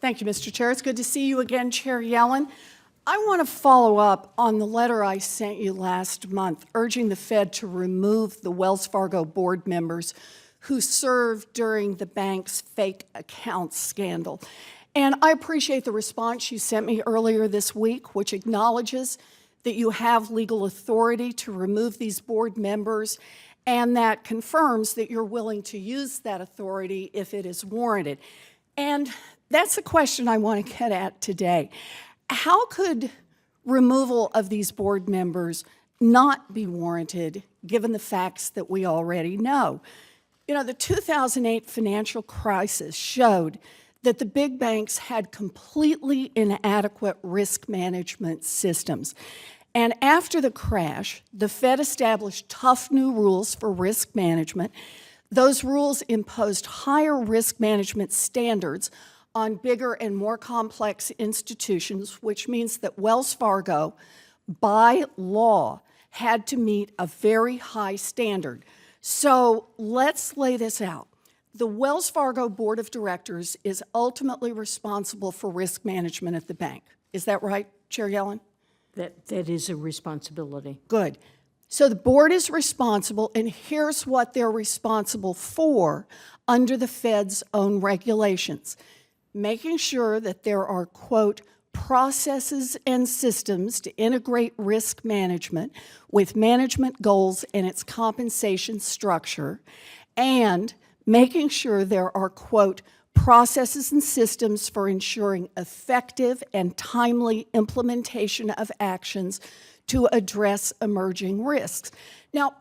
Thank you, Mr. Chair. It's good to see you again, Chair Yellen. I want to follow up on the letter I sent you last month urging the Fed to remove the Wells Fargo board members who served during the bank's fake accounts scandal. And I appreciate the response you sent me earlier this week, which acknowledges that you have legal authority to remove these board members, and that confirms that you're willing to use that authority if it is warranted. And that's the question I want to get at today. How could removal of these board members not be warranted given the facts that we already know? You know, the 2008 financial crisis showed that the big banks had completely inadequate risk management systems. And after the crash, the Fed established tough new rules for risk management. Those rules imposed higher risk management standards on bigger and more complex institutions, which means that Wells Fargo, by law, had to meet a very high standard. So let's lay this out. The Wells Fargo Board of Directors is ultimately responsible for risk management at the bank. Is that right, Chair Yellen? That is a responsibility. Good. So the board is responsible, and here's what they're responsible for under the Fed's own regulations. Making sure that there are, quote, processes and systems to integrate risk management with management goals and its compensation structure, and making sure there are, quote, processes and systems for ensuring effective and timely implementation of actions to address emerging risks. Now,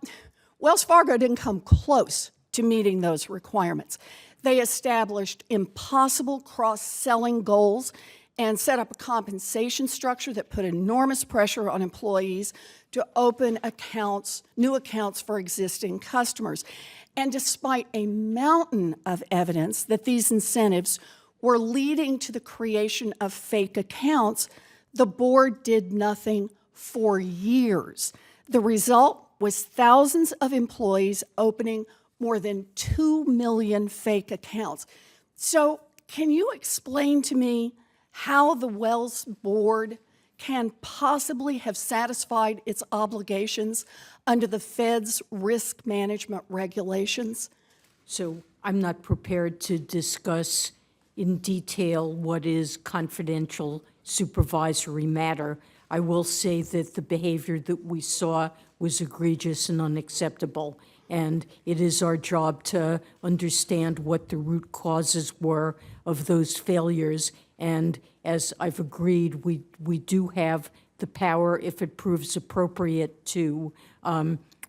Wells Fargo didn't come close to meeting those requirements. They established impossible cross-selling goals and set up a compensation structure that put enormous pressure on employees to open accounts, new accounts for existing customers. And despite a mountain of evidence that these incentives were leading to the creation of fake accounts, the board did nothing for years. The result was thousands of employees opening more than 2 million fake accounts. So can you explain to me how the Wells board can possibly have satisfied its obligations under the Fed's risk management regulations? So I'm not prepared to discuss in detail what is confidential supervisory matter. I will say that the behavior that we saw was egregious and unacceptable, and it is our job to understand what the root causes were of those failures. And as I've agreed, we do have the power, if it proves appropriate, to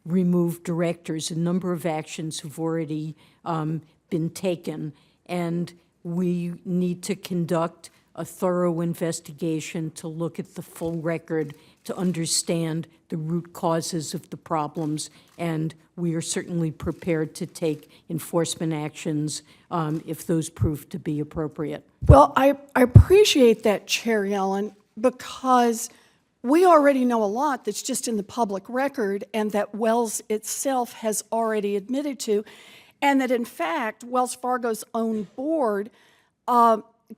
remove directors. A number of actions have already been taken, and we need to conduct a thorough investigation to look at the full record to understand the root causes of the problems, and we are certainly prepared to take enforcement actions if those prove to be appropriate. Well, I appreciate that, Chair Yellen, because we already know a lot that's just in the public record and that Wells itself has already admitted to, and that in fact, Wells Fargo's own board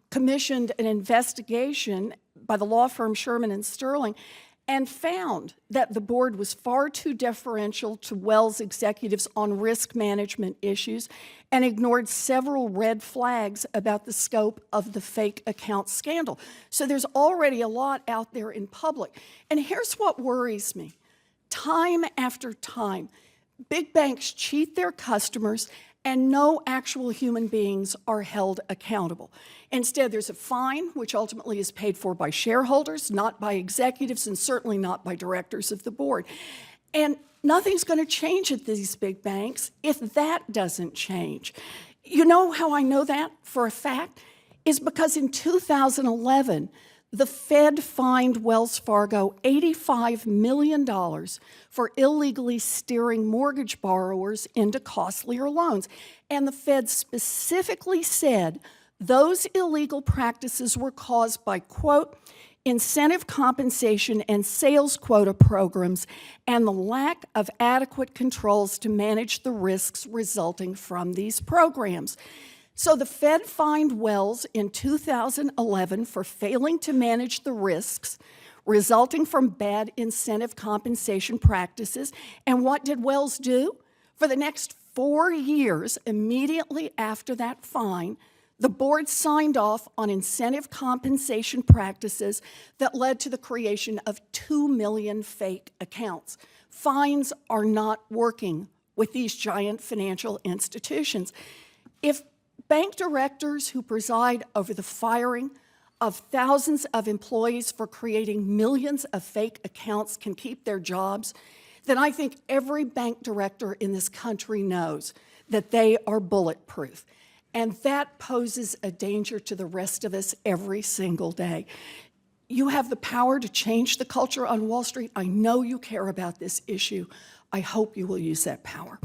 commissioned an investigation by the law firm Sherman and Sterling and found that the board was far too deferential to Wells executives on risk management issues and ignored several red flags about the scope of the fake account scandal. So there's already a lot out there in public. And here's what worries me. Time after time, big banks cheat their customers and no actual human beings are held accountable. Instead, there's a fine, which ultimately is paid for by shareholders, not by executives, and certainly not by directors of the board. And nothing's going to change at these big banks if that doesn't change. You know how I know that for a fact? Is because in 2011, the Fed fined Wells Fargo $85 million for illegally steering mortgage borrowers into costlier loans. And the Fed specifically said those illegal practices were caused by, quote, incentive compensation and sales quota programs and the lack of adequate controls to manage the risks resulting from these programs. So the Fed fined Wells in 2011 for failing to manage the risks resulting from bad incentive compensation practices. And what did Wells do? For the next 4 years, immediately after that fine, the board signed off on incentive compensation practices that led to the creation of 2 million fake accounts. Fines are not working with these giant financial institutions. If bank directors who preside over the firing of thousands of employees for creating millions of fake accounts can keep their jobs, then I think every bank director in this country knows that they are bulletproof. And that poses a danger to the rest of us every single day. You have the power to change the culture on Wall Street. I know you care about this issue. I hope you will use that power.